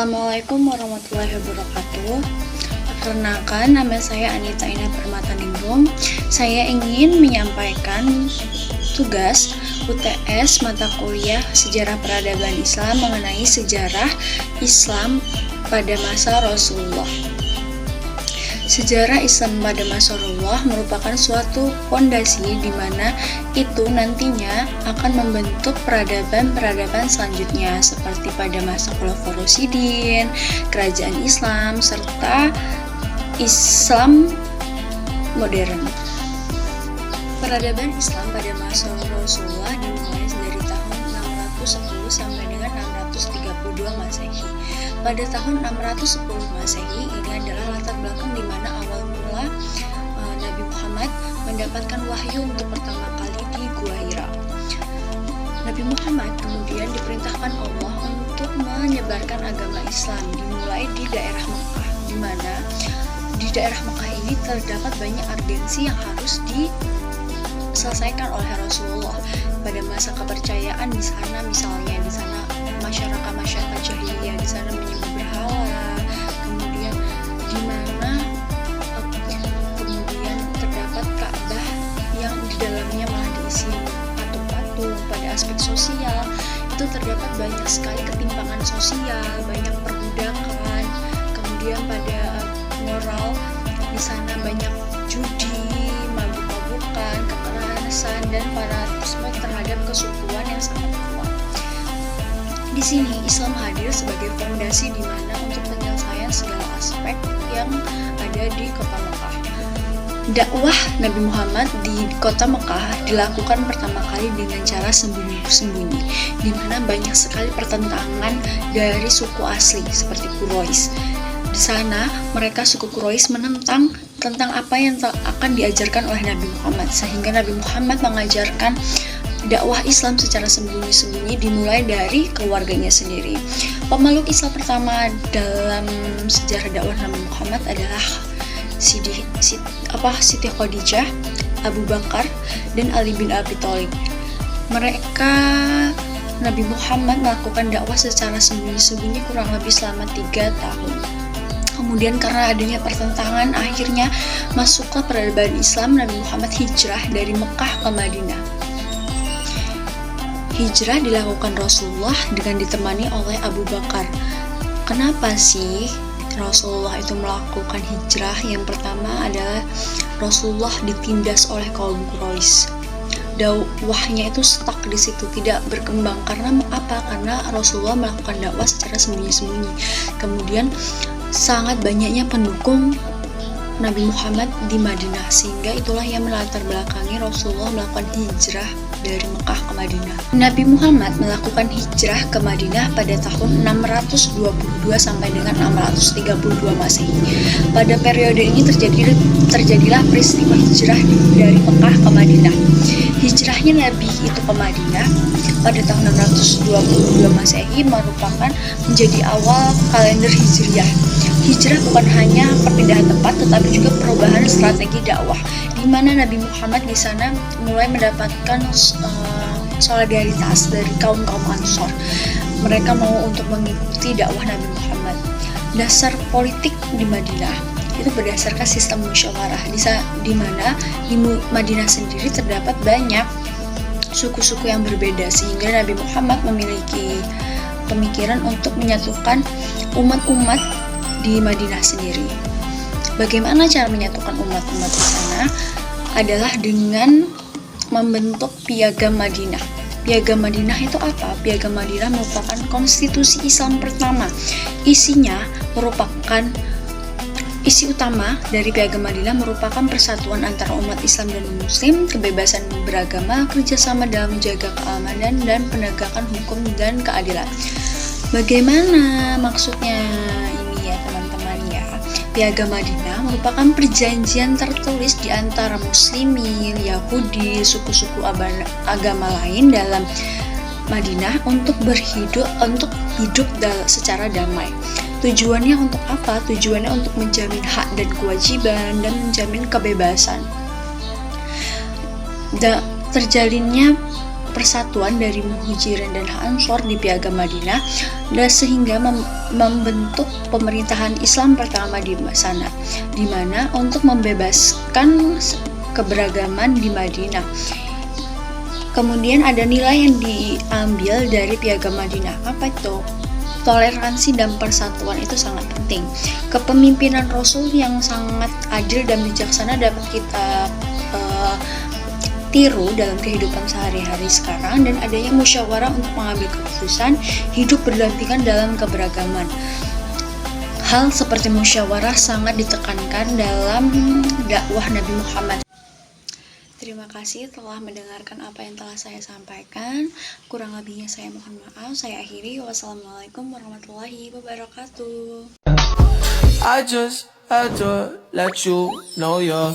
Assalamualaikum warahmatullahi wabarakatuh. Perkenalkan, nama saya Anita Ina Permataningrum. Saya ingin menyampaikan tugas UTS mata kuliah Sejarah Peradaban Islam mengenai sejarah Islam pada masa Rasulullah. Sejarah Islam pada masa Rasulullah merupakan suatu fondasi di mana itu nantinya akan membentuk peradaban-peradaban selanjutnya seperti pada masa Khulafaur Rasyidin, kerajaan Islam, serta Islam modern. Peradaban Islam pada masa Rasulullah dimulai dari tahun 610 sampai dengan 632 Masehi. Pada tahun 610 Masehi ini adalah latar belakang di mana awal mula Nabi Muhammad mendapatkan wahyu untuk pertama kali di Gua Hira. Nabi Muhammad kemudian diperintahkan Allah untuk menyebarkan agama Islam dimulai di daerah Mekah, di mana di daerah Mekah ini terdapat banyak urgensi yang harus diselesaikan oleh Rasulullah pada masa kepercayaan di sana. Misalnya di sana masyarakat jahiliyah di sana menyembah berhala, kemudian di mana kemudian terdapat Ka'bah yang di dalamnya malah diisi patung-patung. Pada aspek sosial itu terdapat banyak sekali ketimpangan sosial, banyak perbudakan, kemudian pada moral di sana banyak judi, mabuk-mabukan, kekerasan, dan fanatisme terhadap kesukuan yang sangat kuat. Di sini Islam hadir sebagai fondasi di mana untuk penyelesaian segala aspek yang ada di kota Mekah. Dakwah Nabi Muhammad di kota Mekah dilakukan pertama kali dengan cara sembunyi-sembunyi, di mana banyak sekali pertentangan dari suku asli seperti Quraisy. Di sana mereka suku Quraisy menentang tentang apa yang akan diajarkan oleh Nabi Muhammad, sehingga Nabi Muhammad mengajarkan dakwah Islam secara sembunyi-sembunyi dimulai dari keluarganya sendiri. Pemeluk Islam pertama dalam sejarah dakwah Nabi Muhammad adalah Siti Khadijah, Abu Bakar, dan Ali bin Abi Thalib. Mereka Nabi Muhammad melakukan dakwah secara sembunyi-sembunyi kurang lebih selama 3 tahun. Kemudian karena adanya pertentangan, akhirnya masuklah peradaban Islam. Nabi Muhammad hijrah dari Mekah ke Madinah. Hijrah dilakukan Rasulullah dengan ditemani oleh Abu Bakar. Kenapa sih Rasulullah itu melakukan hijrah? Yang pertama adalah Rasulullah ditindas oleh kaum Quraisy. Dakwahnya itu stuck di situ, tidak berkembang. Karena apa? Karena Rasulullah melakukan dakwah secara sembunyi-sembunyi. Kemudian sangat banyaknya pendukung Nabi Muhammad di Madinah, sehingga itulah yang melatar belakangi Rasulullah melakukan hijrah dari Mekah ke Madinah. Nabi Muhammad melakukan hijrah ke Madinah pada tahun 622 sampai dengan 632 Masehi. Pada periode ini terjadilah peristiwa hijrah dari Mekah ke Madinah. Hijrahnya Nabi itu ke Madinah pada tahun 622 Masehi merupakan menjadi awal kalender Hijriah. Hijrah bukan hanya perpindahan tempat, tetapi juga perubahan strategi dakwah, di mana Nabi Muhammad di sana mulai mendapatkan solidaritas dari kaum Ansor. Mereka mau untuk mengikuti dakwah Nabi Muhammad. Dasar politik di Madinah itu berdasarkan sistem musyawarah, di mana di Madinah sendiri terdapat banyak suku-suku yang berbeda, sehingga Nabi Muhammad memiliki pemikiran untuk menyatukan umat-umat di Madinah sendiri. Bagaimana cara menyatukan umat-umat di sana? Adalah dengan membentuk Piagam Madinah. Piagam Madinah itu apa? Piagam Madinah merupakan konstitusi Islam pertama. Isi utama dari Piagam Madinah merupakan persatuan antara umat Islam dan Muslim, kebebasan beragama, kerjasama dalam menjaga keamanan, dan penegakan hukum dan keadilan. Bagaimana maksudnya ini ya teman-teman ya? Piagam Madinah merupakan perjanjian tertulis di antara Muslimin, Yahudi, suku-suku agama lain dalam Madinah untuk hidup secara damai. Tujuannya untuk apa? Tujuannya untuk menjamin hak dan kewajiban dan menjamin kebebasan. Terjalinnya persatuan dari Muhajirin dan Ansor di Piagam Madinah, dan sehingga membentuk pemerintahan Islam pertama di sana, di mana untuk membebaskan keberagaman di Madinah. Kemudian ada nilai yang diambil dari Piagam Madinah. Apa itu? Toleransi dan persatuan itu sangat penting. Kepemimpinan Rasul yang sangat adil dan bijaksana dapat kita tiru dalam kehidupan sehari-hari sekarang, dan adanya musyawarah untuk mengambil keputusan, hidup berdampingan dalam keberagaman. Hal seperti musyawarah sangat ditekankan dalam dakwah Nabi Muhammad. Terima kasih telah mendengarkan apa yang telah saya sampaikan. Kurang lebihnya saya mohon maaf. Saya akhiri. Wassalamualaikum warahmatullahi wabarakatuh. I just had to let you know you're